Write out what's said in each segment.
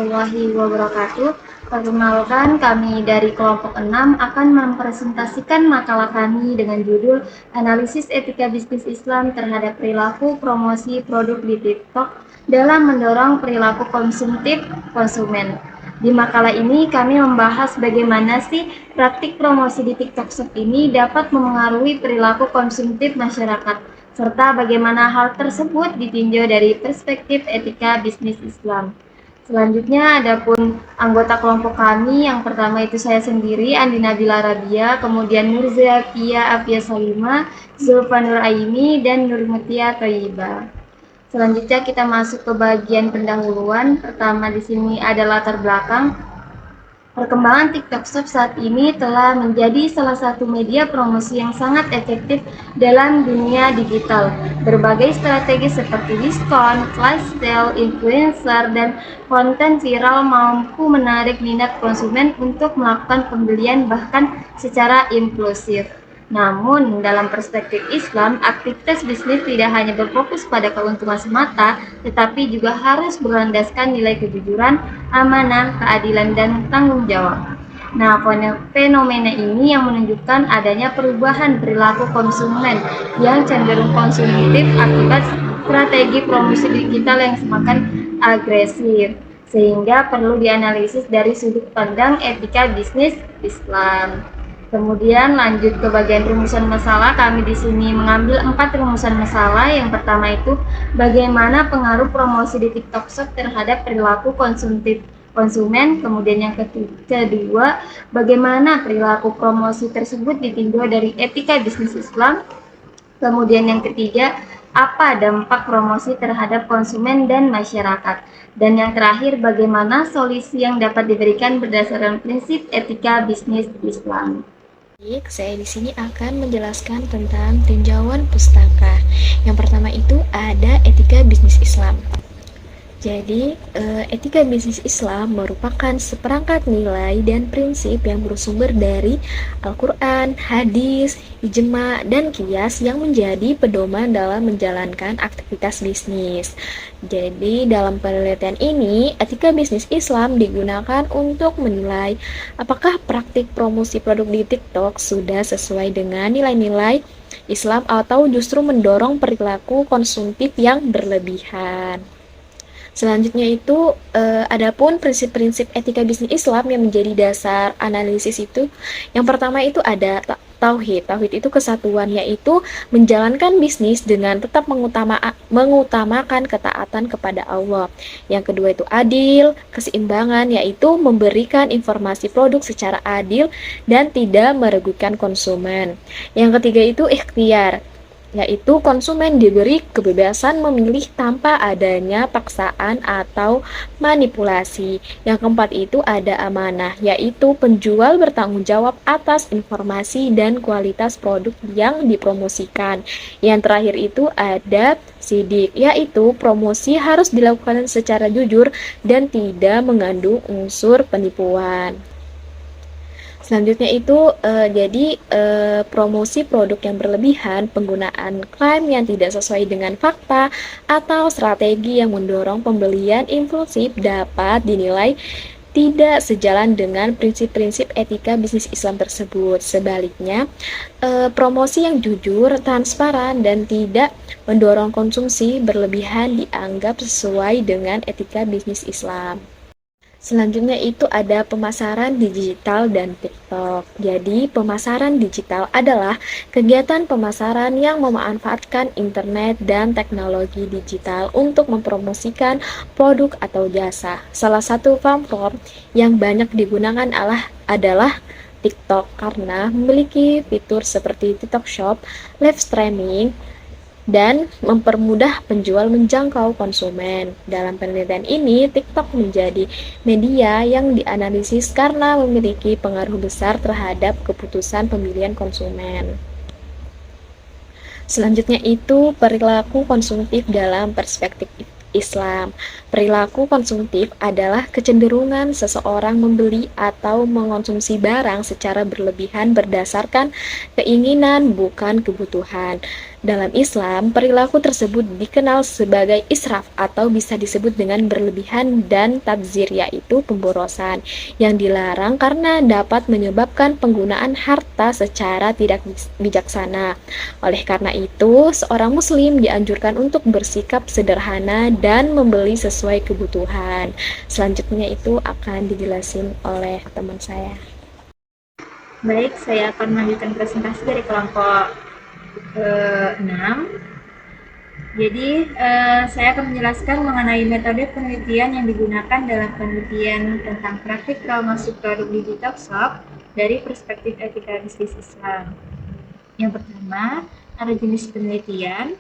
warahmatullahi wabarakatuh. Perkenalkan, kami dari kelompok 6 akan mempresentasikan makalah kami dengan judul Analisis Etika Bisnis Islam terhadap Perilaku Promosi Produk di TikTok dalam Mendorong Perilaku Konsumtif Konsumen. Di makalah ini kami membahas bagaimana sih praktik promosi di TikTok Shop ini dapat memengaruhi perilaku konsumtif masyarakat, serta bagaimana hal tersebut ditinjau dari perspektif etika bisnis Islam. Selanjutnya adapun anggota kelompok kami, yang pertama itu saya sendiri, Andi Nabila Rabia, kemudian Nur Zakia Afia Salima, Zulfa Nur Aini, dan Nur Mutia Thayyibah. Selanjutnya kita masuk ke bagian pendahuluan. Pertama di sini ada latar belakang. Perkembangan TikTok Shop saat ini telah menjadi salah satu media promosi yang sangat efektif dalam dunia digital. Berbagai strategi seperti diskon, flash sale, influencer, dan konten viral mampu menarik minat konsumen untuk melakukan pembelian bahkan secara impulsif. Namun, dalam perspektif Islam, aktivitas bisnis tidak hanya berfokus pada keuntungan semata, tetapi juga harus berlandaskan nilai kejujuran, amanah, keadilan, dan tanggung jawab. Nah, fenomena ini yang menunjukkan adanya perubahan perilaku konsumen yang cenderung konsumtif akibat strategi promosi digital yang semakin agresif, sehingga perlu dianalisis dari sudut pandang etika bisnis Islam. Kemudian lanjut ke bagian rumusan masalah, kami di sini mengambil 4 rumusan masalah. Yang pertama itu bagaimana pengaruh promosi di TikTok Shop terhadap perilaku konsumtif konsumen. Kemudian yang kedua, bagaimana perilaku promosi tersebut ditinjau dari etika bisnis Islam. Kemudian yang ketiga, apa dampak promosi terhadap konsumen dan masyarakat. Dan yang terakhir, bagaimana solusi yang dapat diberikan berdasarkan prinsip etika bisnis Islam. Baik, saya di sini akan menjelaskan tentang tinjauan pustaka. Yang pertama itu ada etika bisnis Islam. Jadi, etika bisnis Islam merupakan seperangkat nilai dan prinsip yang bersumber dari Al-Quran, hadis, ijma, dan qiyas yang menjadi pedoman dalam menjalankan aktivitas bisnis. Jadi, dalam penelitian ini, etika bisnis Islam digunakan untuk menilai apakah praktik promosi produk di TikTok sudah sesuai dengan nilai-nilai Islam atau justru mendorong perilaku konsumtif yang berlebihan. Selanjutnya itu adapun prinsip-prinsip etika bisnis Islam yang menjadi dasar analisis itu, yang pertama itu ada tauhid. Tauhid itu kesatuan, yaitu menjalankan bisnis dengan tetap mengutamakan ketaatan kepada Allah. Yang kedua itu adil, keseimbangan, yaitu memberikan informasi produk secara adil dan tidak merugikan konsumen. Yang ketiga itu ikhtiar, yaitu konsumen diberi kebebasan memilih tanpa adanya paksaan atau manipulasi. Yang keempat itu ada amanah, yaitu penjual bertanggung jawab atas informasi dan kualitas produk yang dipromosikan. Yang terakhir itu ada sidik, yaitu promosi harus dilakukan secara jujur dan tidak mengandung unsur penipuan. Selanjutnya itu promosi produk yang berlebihan, penggunaan klaim yang tidak sesuai dengan fakta, atau strategi yang mendorong pembelian impulsif dapat dinilai tidak sejalan dengan prinsip-prinsip etika bisnis Islam tersebut. Sebaliknya, promosi yang jujur, transparan, dan tidak mendorong konsumsi berlebihan dianggap sesuai dengan etika bisnis Islam. Selanjutnya itu ada pemasaran digital dan TikTok. Jadi, pemasaran digital adalah kegiatan pemasaran yang memanfaatkan internet dan teknologi digital untuk mempromosikan produk atau jasa. Salah satu platform yang banyak digunakan adalah TikTok karena memiliki fitur seperti TikTok Shop, live streaming, dan mempermudah penjual menjangkau konsumen. Dalam penelitian ini, TikTok menjadi media yang dianalisis karena memiliki pengaruh besar terhadap keputusan pemilihan konsumen. Selanjutnya itu perilaku konsumtif dalam perspektif Islam. Perilaku konsumtif adalah kecenderungan seseorang membeli atau mengonsumsi barang secara berlebihan berdasarkan keinginan, bukan kebutuhan. Dalam Islam, perilaku tersebut dikenal sebagai israf atau bisa disebut dengan berlebihan dan tabzir, yaitu pemborosan, yang dilarang karena dapat menyebabkan penggunaan harta secara tidak bijaksana. Oleh karena itu, seorang muslim dianjurkan untuk bersikap sederhana dan membeli sesuai kebutuhan. Selanjutnya itu akan dijelasin oleh teman saya. Baik, saya akan melanjutkan presentasi dari kelompok 6. Jadi, saya akan menjelaskan mengenai metode penelitian yang digunakan dalam penelitian tentang praktik promosi produk digital shop dari perspektif etika bisnis Islam. Yang pertama, ada jenis penelitian.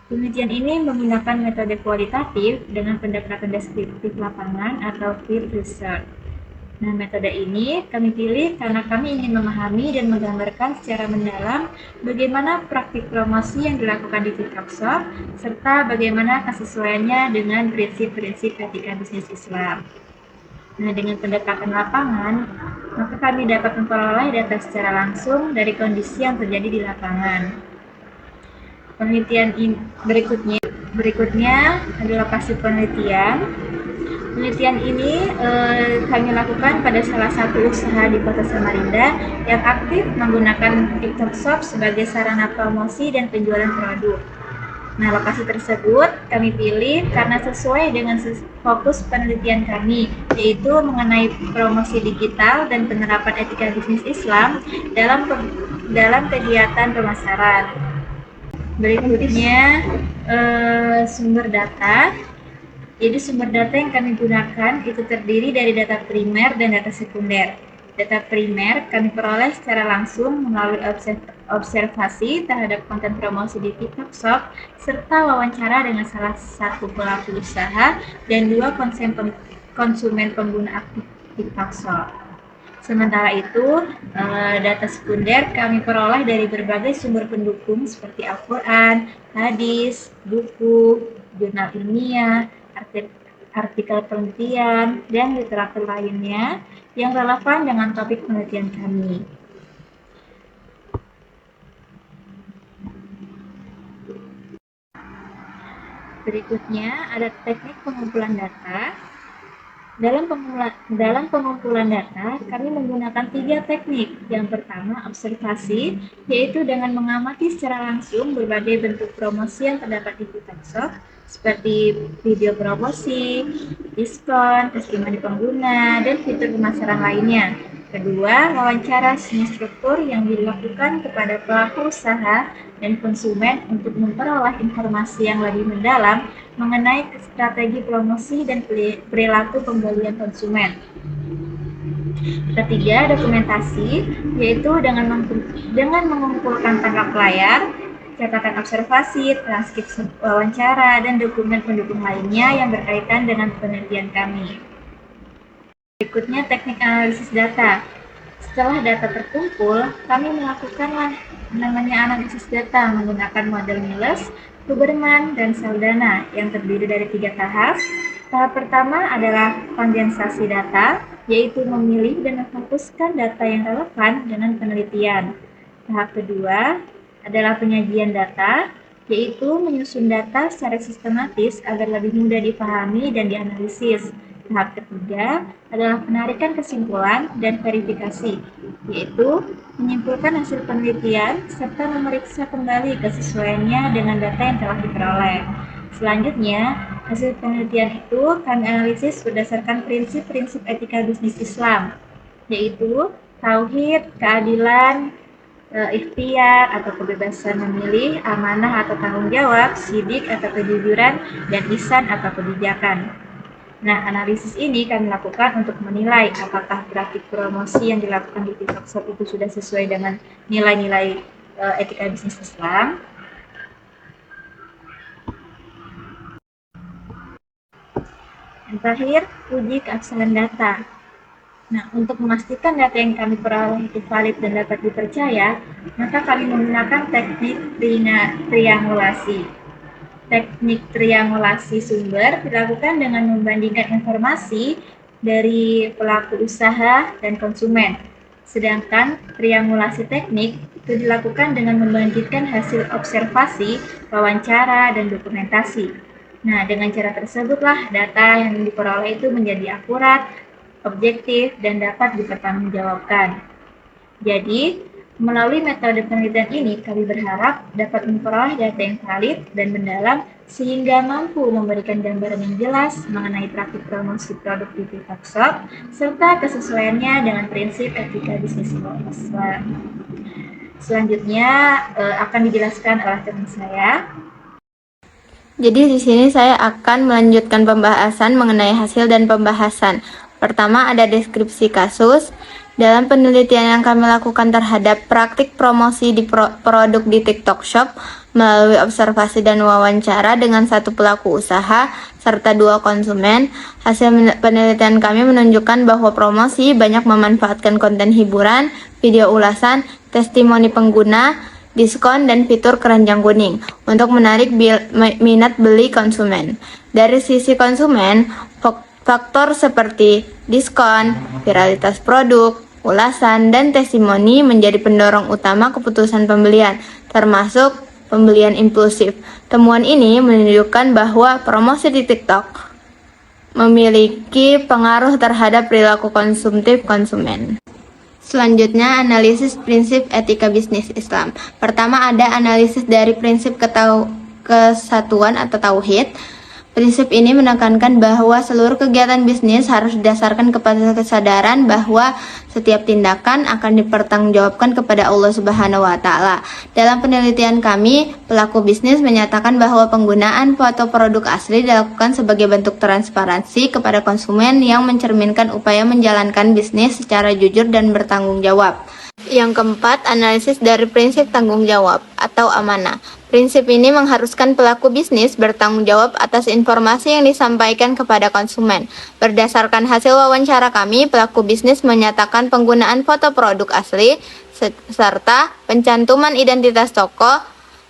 Penelitian ini menggunakan metode kualitatif dengan pendekatan deskriptif lapangan atau field research. Nah, metode ini kami pilih karena kami ingin memahami dan menggambarkan secara mendalam bagaimana praktik promosi yang dilakukan di TikTok Shop, serta bagaimana kesesuaiannya dengan prinsip-prinsip etika bisnis Islam. Nah, dengan pendekatan lapangan, maka kami dapat memperoleh data secara langsung dari kondisi yang terjadi di lapangan. Penelitian berikutnya adalah lokasi penelitian. Penelitian ini kami lakukan pada salah satu usaha di Kota Samarinda yang aktif menggunakan TikTok Shop sebagai sarana promosi dan penjualan produk. Nah, lokasi tersebut kami pilih karena sesuai dengan fokus penelitian kami, yaitu mengenai promosi digital dan penerapan etika bisnis Islam dalam kegiatan pemasaran. Berikutnya sumber data. Jadi sumber data yang kami gunakan itu terdiri dari data primer dan data sekunder. Data primer kami peroleh secara langsung melalui observasi terhadap konten promosi di TikTok Shop serta wawancara dengan salah satu pelaku usaha dan 2 konsumen pengguna aktif TikTok Shop. Sementara itu, data sekunder kami peroleh dari berbagai sumber pendukung seperti Al-Quran, hadis, buku, jurnal ilmiah, artikel penelitian, dan literatur lainnya yang relevan dengan topik penelitian kami. Berikutnya ada teknik pengumpulan data. Dalam pengumpulan data, kami menggunakan 3 teknik. Yang pertama, observasi, yaitu dengan mengamati secara langsung berbagai bentuk promosi yang terdapat di TikTok Shop, seperti video promosi, diskon, testimoni pengguna, dan fitur pemasaran lainnya. Kedua, wawancara seni struktur yang dilakukan kepada pelaku usaha dan konsumen untuk memperoleh informasi yang lebih mendalam mengenai strategi promosi dan perilaku pembelian konsumen. Ketiga, dokumentasi, yaitu dengan mengumpulkan tangkap layar, catatan observasi, transkrip wawancara, dan dokumen pendukung lainnya yang berkaitan dengan penelitian kami. Berikutnya, teknik analisis data. Setelah data terkumpul, kami melakukan analisis data menggunakan model Miles, Huberman, dan Saldana yang terdiri dari 3 tahap. Tahap pertama adalah kondensasi data, yaitu memilih dan memfokuskan data yang relevan dengan penelitian. Tahap kedua adalah penyajian data, yaitu menyusun data secara sistematis agar lebih mudah dipahami dan dianalisis. Tahap ketiga adalah penarikan kesimpulan dan verifikasi, yaitu menyimpulkan hasil penelitian serta memeriksa kembali kesesuaiannya dengan data yang telah diperoleh. Selanjutnya, hasil penelitian itu kami analisis berdasarkan prinsip-prinsip etika bisnis Islam, yaitu tauhid, keadilan, ikhtiar atau kebebasan memilih, amanah atau tanggung jawab, sidik atau kejujuran, dan ihsan atau kebijakan. Nah, analisis ini kami lakukan untuk menilai apakah praktik promosi yang dilakukan di TikTok Shop itu sudah sesuai dengan nilai-nilai etika bisnis Islam. Yang terakhir, uji keabsahan data. Nah, untuk memastikan data yang kami peroleh itu valid dan dapat dipercaya, maka kami menggunakan teknik triangulasi. Teknik triangulasi sumber dilakukan dengan membandingkan informasi dari pelaku usaha dan konsumen. Sedangkan triangulasi teknik itu dilakukan dengan membandingkan hasil observasi, wawancara, dan dokumentasi. Nah, dengan cara tersebutlah data yang diperoleh itu menjadi akurat, objektif, dan dapat dipertanggungjawabkan. Jadi, melalui metode penelitian ini, kami berharap dapat memperoleh data yang valid dan mendalam sehingga mampu memberikan gambaran yang jelas mengenai praktik promosi produk di TikTok Shop serta kesesuaiannya dengan prinsip etika bisnis Islam. Selanjutnya akan dijelaskan oleh teman saya. Jadi di sini saya akan melanjutkan pembahasan mengenai hasil dan pembahasan. Pertama ada deskripsi kasus. Dalam penelitian yang kami lakukan terhadap praktik promosi di produk di TikTok Shop melalui observasi dan wawancara dengan satu pelaku usaha serta 2 konsumen, hasil penelitian kami menunjukkan bahwa promosi banyak memanfaatkan konten hiburan, video ulasan, testimoni pengguna, diskon, dan fitur keranjang kuning untuk menarik minat beli konsumen. Dari sisi konsumen, faktor seperti diskon, viralitas produk, ulasan, dan testimoni menjadi pendorong utama keputusan pembelian, termasuk pembelian impulsif. Temuan ini menunjukkan bahwa promosi di TikTok memiliki pengaruh terhadap perilaku konsumtif konsumen. Selanjutnya, analisis prinsip etika bisnis Islam. Pertama ada analisis dari prinsip kesatuan atau tauhid. Prinsip ini menekankan bahwa seluruh kegiatan bisnis harus didasarkan kepada kesadaran bahwa setiap tindakan akan dipertanggungjawabkan kepada Allah Subhanahu wa taala. Dalam penelitian kami, pelaku bisnis menyatakan bahwa penggunaan foto produk asli dilakukan sebagai bentuk transparansi kepada konsumen yang mencerminkan upaya menjalankan bisnis secara jujur dan bertanggung jawab. Yang keempat, analisis dari prinsip tanggung jawab atau amanah. Prinsip ini mengharuskan pelaku bisnis bertanggung jawab atas informasi yang disampaikan kepada konsumen. Berdasarkan hasil wawancara kami, pelaku bisnis menyatakan penggunaan foto produk asli serta pencantuman identitas toko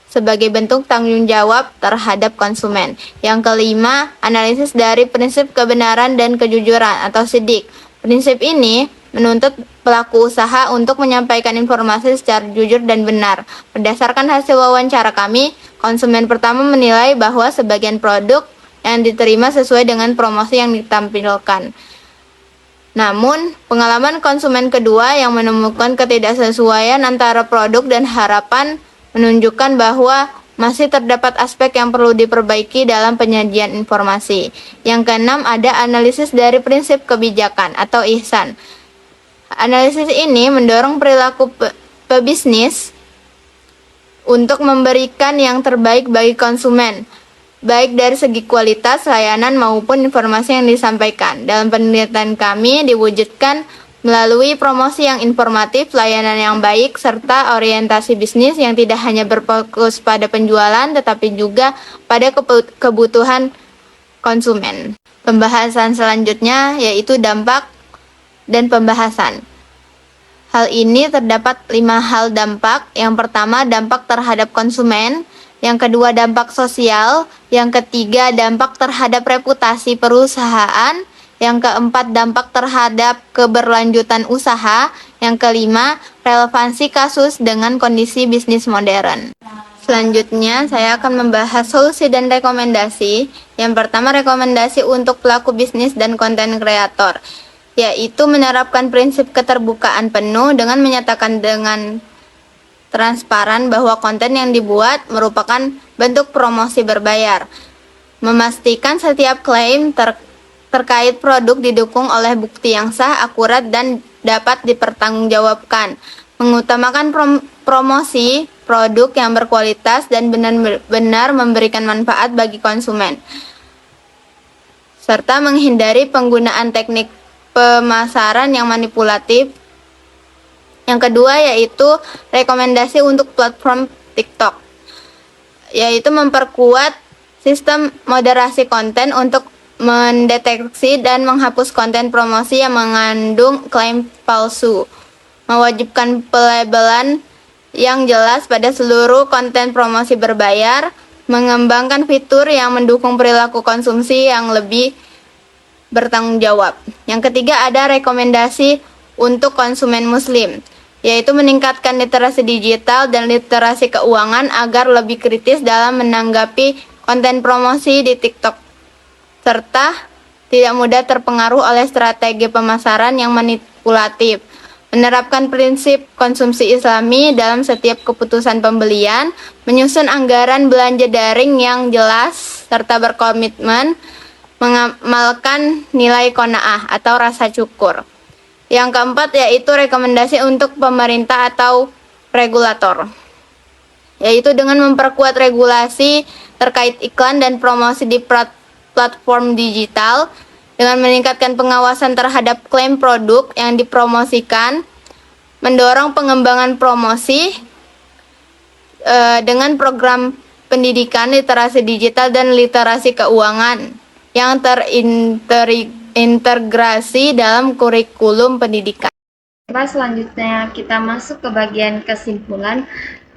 sebagai bentuk tanggung jawab terhadap konsumen. Yang kelima, analisis dari prinsip kebenaran dan kejujuran atau sidik. Prinsip ini menuntut pelaku usaha untuk menyampaikan informasi secara jujur dan benar. Berdasarkan hasil wawancara kami, konsumen pertama menilai bahwa sebagian produk yang diterima sesuai dengan promosi yang ditampilkan. Namun, pengalaman konsumen kedua yang menemukan ketidaksesuaian antara produk dan harapan menunjukkan bahwa masih terdapat aspek yang perlu diperbaiki dalam penyajian informasi. Yang keenam, ada analisis dari prinsip kebijakan atau ihsan. Analisis ini mendorong perilaku pebisnis untuk memberikan yang terbaik bagi konsumen, baik dari segi kualitas, layanan, maupun informasi yang disampaikan. Dalam penelitian kami diwujudkan melalui promosi yang informatif, layanan yang baik, serta orientasi bisnis yang tidak hanya berfokus pada penjualan, tetapi juga pada kebutuhan konsumen. Pembahasan selanjutnya yaitu dampak dan pembahasan. Hal ini terdapat 5 hal dampak. Yang pertama, dampak terhadap konsumen. Yang kedua, dampak sosial. Yang ketiga, dampak terhadap reputasi perusahaan. Yang keempat, dampak terhadap keberlanjutan usaha. Yang kelima, relevansi kasus dengan kondisi bisnis modern. Selanjutnya, saya akan membahas solusi dan rekomendasi. Yang pertama, rekomendasi untuk pelaku bisnis dan konten kreator, yaitu menerapkan prinsip keterbukaan penuh dengan menyatakan dengan transparan bahwa konten yang dibuat merupakan bentuk promosi berbayar. Memastikan setiap klaim terkait produk didukung oleh bukti yang sah, akurat, dan dapat dipertanggungjawabkan. Mengutamakan promosi produk yang berkualitas dan benar-benar memberikan manfaat bagi konsumen, serta menghindari penggunaan teknik pemasaran yang manipulatif. Yang kedua yaitu rekomendasi untuk platform TikTok, yaitu memperkuat sistem moderasi konten untuk mendeteksi dan menghapus konten promosi yang mengandung klaim palsu. Mewajibkan pelabelan yang jelas pada seluruh konten promosi berbayar, mengembangkan fitur yang mendukung perilaku konsumsi yang lebih bertanggung jawab. Yang ketiga ada rekomendasi untuk konsumen muslim, yaitu meningkatkan literasi digital dan literasi keuangan agar lebih kritis dalam menanggapi konten promosi di TikTok, serta tidak mudah terpengaruh oleh strategi pemasaran yang manipulatif. Menerapkan prinsip konsumsi Islami dalam setiap keputusan pembelian, menyusun anggaran belanja daring yang jelas, serta berkomitmen mengamalkan nilai qanaah atau rasa syukur. Yang keempat yaitu rekomendasi untuk pemerintah atau regulator, yaitu dengan memperkuat regulasi terkait iklan dan promosi di platform digital, dengan meningkatkan pengawasan terhadap klaim produk yang dipromosikan, mendorong pengembangan promosi dengan program pendidikan literasi digital dan literasi keuangan yang terintegrasi dalam kurikulum pendidikan. Selanjutnya kita masuk ke bagian kesimpulan.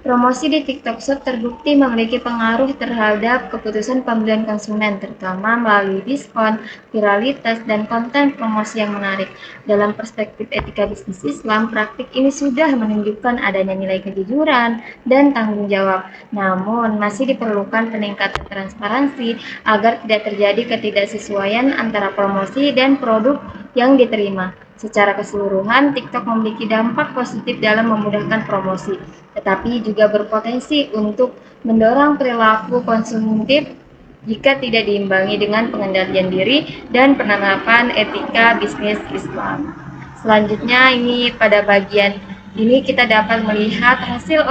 Promosi di TikTok Shop terbukti memiliki pengaruh terhadap keputusan pembelian konsumen, terutama melalui diskon, viralitas, dan konten promosi yang menarik. Dalam perspektif etika bisnis Islam, praktik ini sudah menunjukkan adanya nilai kejujuran dan tanggung jawab. Namun, masih diperlukan peningkatan transparansi agar tidak terjadi ketidaksesuaian antara promosi dan produk yang diterima. Secara keseluruhan, TikTok memiliki dampak positif dalam memudahkan promosi, tetapi juga berpotensi untuk mendorong perilaku konsumtif jika tidak diimbangi dengan pengendalian diri dan penerapan etika bisnis Islam. Selanjutnya, pada bagian ini kita dapat melihat hasil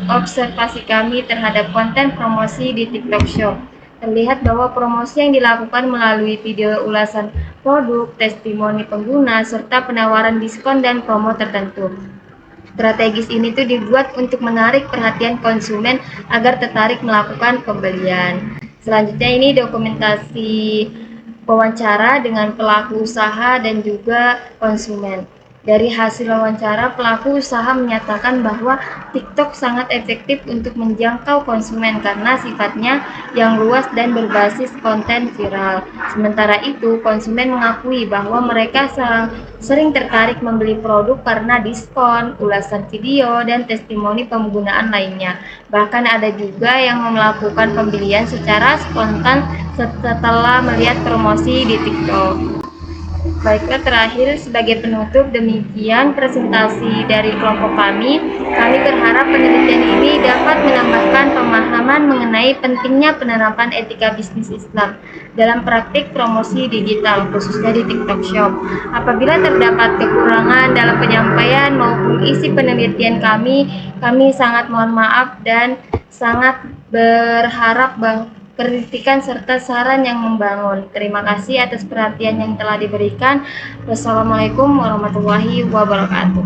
observasi kami terhadap konten promosi di TikTok Shop. Terlihat bahwa promosi yang dilakukan melalui video ulasan produk, testimoni pengguna, serta penawaran diskon dan promo tertentu. Strategis ini dibuat untuk menarik perhatian konsumen agar tertarik melakukan pembelian. Selanjutnya ini dokumentasi wawancara dengan pelaku usaha dan juga konsumen. Dari hasil wawancara, pelaku usaha menyatakan bahwa TikTok sangat efektif untuk menjangkau konsumen karena sifatnya yang luas dan berbasis konten viral. Sementara itu, konsumen mengakui bahwa mereka sering tertarik membeli produk karena diskon, ulasan video, dan testimoni penggunaan lainnya. Bahkan ada juga yang melakukan pembelian secara spontan setelah melihat promosi di TikTok. Baiklah, terakhir sebagai penutup, demikian presentasi dari kelompok kami. Kami berharap penelitian ini dapat menambahkan pemahaman mengenai pentingnya penerapan etika bisnis Islam dalam praktik promosi digital, khususnya di TikTok Shop. Apabila terdapat kekurangan dalam penyampaian maupun isi penelitian kami sangat mohon maaf dan sangat berharap bahwa kritikan serta saran yang membangun. Terima kasih atas perhatian yang telah diberikan. Wassalamualaikum warahmatullahi wabarakatuh.